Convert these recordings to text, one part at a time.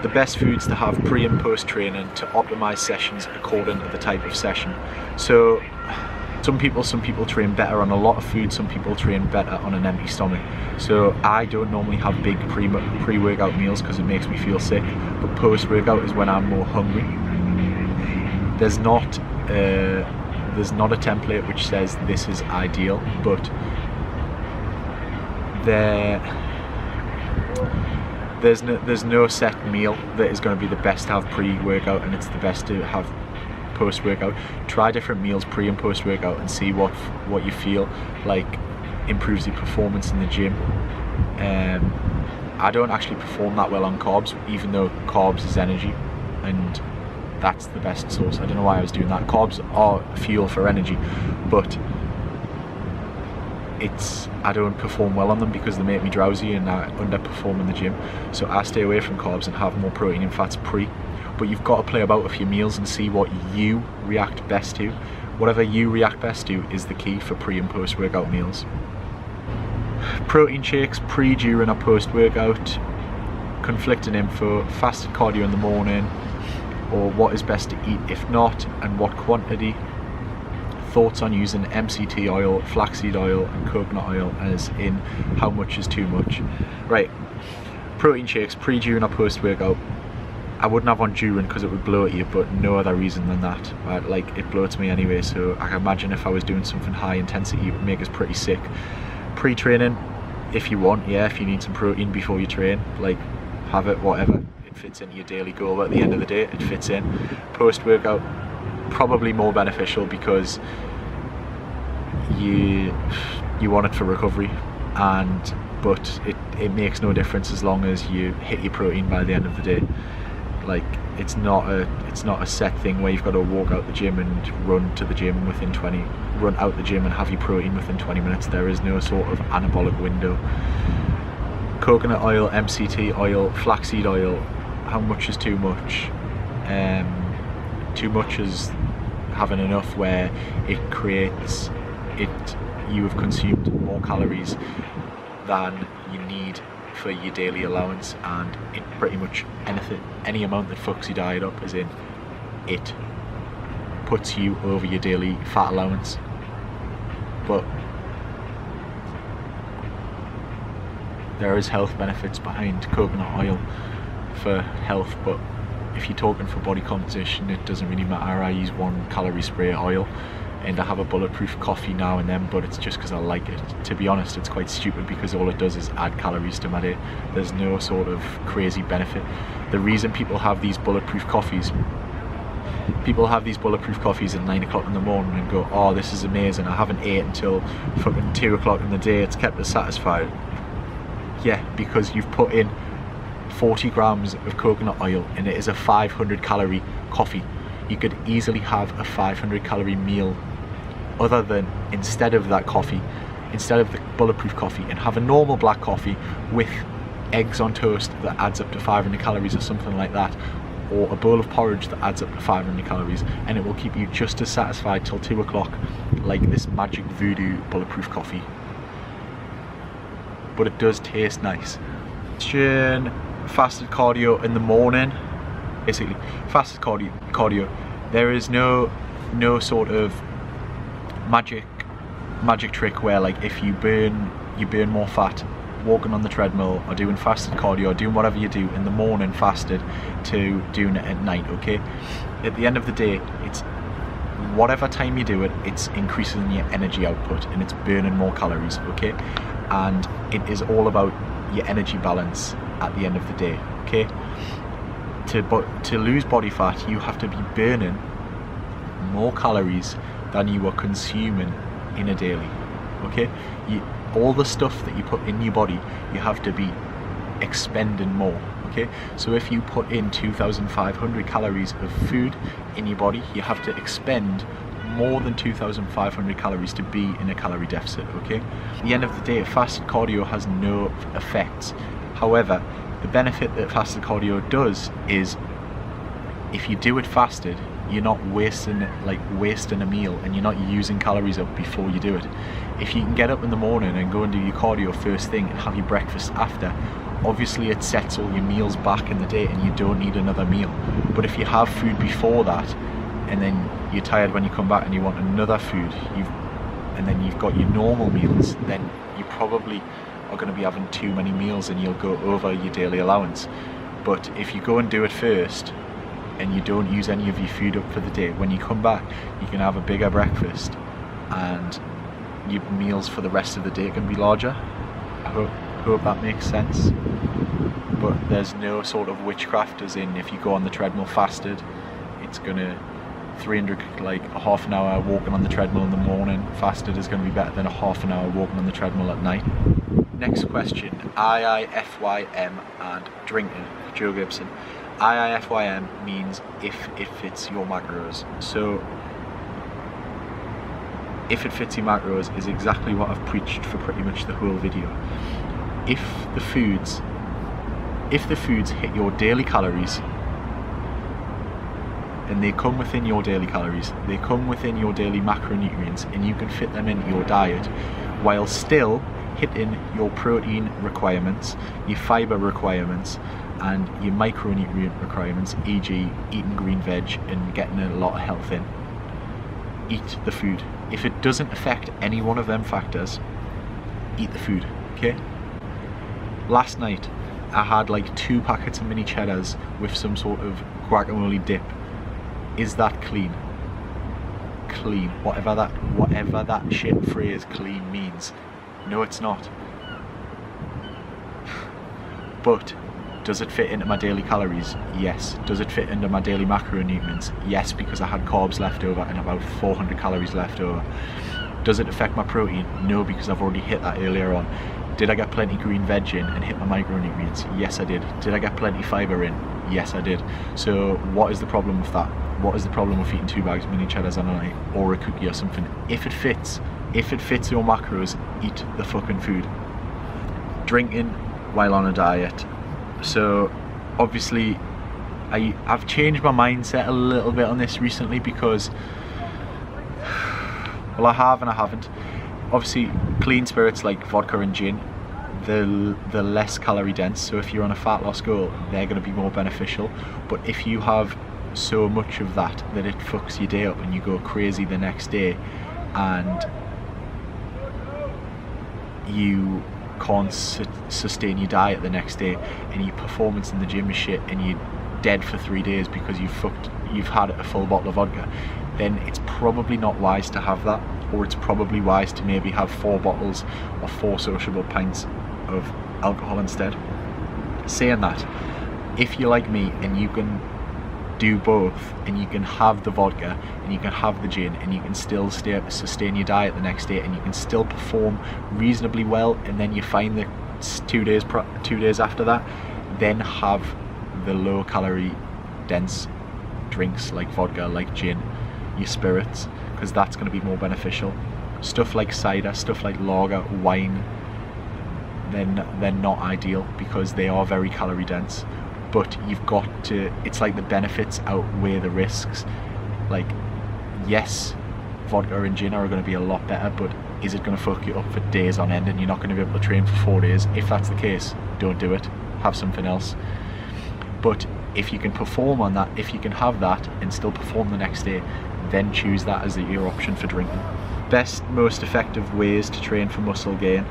the best foods to have pre and post training to optimize sessions according to the type of session. So some people train better on a lot of food, some people train better on an empty stomach. So I don't normally have big pre-workout meals because it makes me feel sick, but post-workout is when I'm more hungry. There's not a template which says this is ideal, but there's no set meal that is going to be the best to have pre-workout and it's the best to have post-workout. Try different meals pre and post-workout and see what you feel like improves your performance in the gym. I don't actually perform that well on carbs, even though carbs is energy and that's the best source. I don't know why I was doing that. Carbs are fuel for energy, but I don't perform well on them because they make me drowsy and I underperform in the gym. So I stay away from carbs and have more protein and fats pre. But you've got to play about with your meals and see what you react best to. Whatever you react best to is the key for pre and post workout meals. Protein shakes pre, during or post workout, conflicting info, fasted cardio in the morning, or what is best to eat if not, and what quantity. Thoughts on using MCT oil, flaxseed oil and coconut oil, as in how much is too much. Right, protein shakes pre, during or post workout. I wouldn't have one during because it would bloat you, but no other reason than that. Right? Like, it bloats me anyway, so I can imagine if I was doing something high intensity it would make us pretty sick. Pre-training, if you want, yeah, if you need some protein before you train, like, have it, whatever. It fits into your daily goal, but at the end of the day, it fits in. Post-workout, probably more beneficial because you want it for recovery, but it makes no difference as long as you hit your protein by the end of the day. Like, it's not a set thing where you've got to walk out the gym and run out the gym and have your protein within 20 minutes. There is no sort of anabolic window. Coconut oil, MCT oil, flaxseed oil, how much is too much? Too much is having enough where you have consumed more calories than you need for your daily allowance, and it pretty much any amount that fucks your diet up, as in it puts you over your daily fat allowance. But there is health benefits behind coconut oil for health, but if you're talking for body composition, it doesn't really matter. I use 1 calorie spray oil and I have a bulletproof coffee now and then, but it's just because I like it. To be honest, it's quite stupid because all it does is add calories to my day. There's no sort of crazy benefit. The reason people have these bulletproof coffees at 9 o'clock in the morning and go, oh, this is amazing, I haven't ate until fucking 2 o'clock in the day, it's kept us satisfied. Yeah, because you've put in 40 grams of coconut oil and it is a 500 calorie coffee. You could easily have a 500 calorie meal instead of the bulletproof coffee, and have a normal black coffee with eggs on toast that adds up to 500 calories or something like that, or a bowl of porridge that adds up to 500 calories, and it will keep you just as satisfied till 2 o'clock like this magic Voodoo bulletproof coffee. But it does taste nice. Fasted cardio in the morning. Basically, fasted cardio. There is no sort of magic trick where, like, if you burn more fat walking on the treadmill or doing fasted cardio or doing whatever you do in the morning fasted to doing it at night. Okay, at the end of the day, it's whatever time you do it, it's increasing your energy output and it's burning more calories. Okay, and it is all about your energy balance at the end of the day. Okay, to lose body fat, you have to be burning more calories than you are consuming in a daily. Okay, all the stuff that you put in your body, you have to be expending more. Okay, so if you put in 2,500 calories of food in your body, you have to expend more than 2,500 calories to be in a calorie deficit. Okay, at the end of the day, fasted cardio has no effects. However, the benefit that fasted cardio does is, if you do it fasted, you're not wasting a meal and you're not using calories up before you do it. If you can get up in the morning and go and do your cardio first thing and have your breakfast after, obviously it sets all your meals back in the day and you don't need another meal. But if you have food before that and then you're tired when you come back and you want another food, and then you've got your normal meals, then you probably are going to be having too many meals and you'll go over your daily allowance. But if you go and do it first and you don't use any of your food up for the day, when you come back you can have a bigger breakfast and your meals for the rest of the day can be larger. I hope that makes sense. But there's no sort of witchcraft as in if you go on the treadmill fasted, it's gonna 300, like a half an hour walking on the treadmill in the morning fasted is going to be better than a half an hour walking on the treadmill at night. Next question, IIFYM and drinking. Joe Gibson. IIFYM means if it fits your macros. So if it fits your macros is exactly what I've preached for pretty much the whole video. If the foods hit your daily calories, and they come within your daily calories, they come within your daily macronutrients, and you can fit them into your diet while still hitting your protein requirements, your fiber requirements, and your micronutrient requirements, e.g. eating green veg and getting a lot of health in. Eat the food. If it doesn't affect any one of them factors, eat the food, okay? Last night I had like 2 packets of mini cheddars with some sort of guacamole dip. Is that clean? Clean. Whatever that shit phrase clean means. No, it's not. But does it fit into my daily calories? Yes. Does it fit into my daily macronutrients? Yes, because I had carbs left over and about 400 calories left over. Does it affect my protein? No, because I've already hit that earlier on. Did I get plenty green veg in and hit my micronutrients? Yes, I did. Did I get plenty fiber in? Yes, I did. So what is the problem with that? What is the problem with eating 2 bags of mini cheddars on a night or a cookie or something? If it fits your macros, eat the fucking food. Drinking while on a diet. So obviously I've changed my mindset a little bit on this recently because, well, I have and I haven't. Obviously clean spirits like vodka and gin, they're less calorie dense, so if you're on a fat loss goal they're going to be more beneficial. But if you have so much of that it fucks your day up and you go crazy the next day and you can't sustain your diet the next day and your performance in the gym is shit and you're dead for 3 days because you've had a full bottle of vodka, then it's probably not wise to have that, or it's probably wise to maybe have 4 bottles or 4 sociable pints of alcohol instead. Saying that, if you're like me and you can do both and you can have the vodka and you can have the gin and you can still sustain your diet the next day and you can still perform reasonably well, and then you find that 2 days after that, then have the low calorie dense drinks like vodka, like gin, your spirits, because that's going to be more beneficial. Stuff like cider, stuff like lager, wine, then they're not ideal because they are very calorie dense. But you've got to, it's like the benefits outweigh the risks. Like, yes, vodka and gin are going to be a lot better, but is it going to fuck you up for days on end and you're not going to be able to train for 4 days? If that's the case, don't do it. Have something else. But if you can perform on that, if you can have that and still perform the next day, then choose that as your option for drinking. Best, most effective ways to train for muscle gain.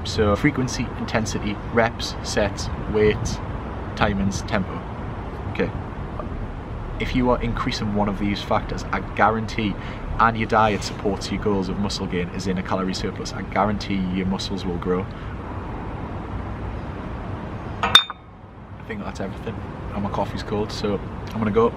So frequency, intensity, reps, sets, weights, timings, tempo. Okay. If you are increasing one of these factors, I guarantee, and your diet supports your goals of muscle gain is in a calorie surplus, I guarantee your muscles will grow. I think that's everything. And my coffee's cold, so I'm gonna go.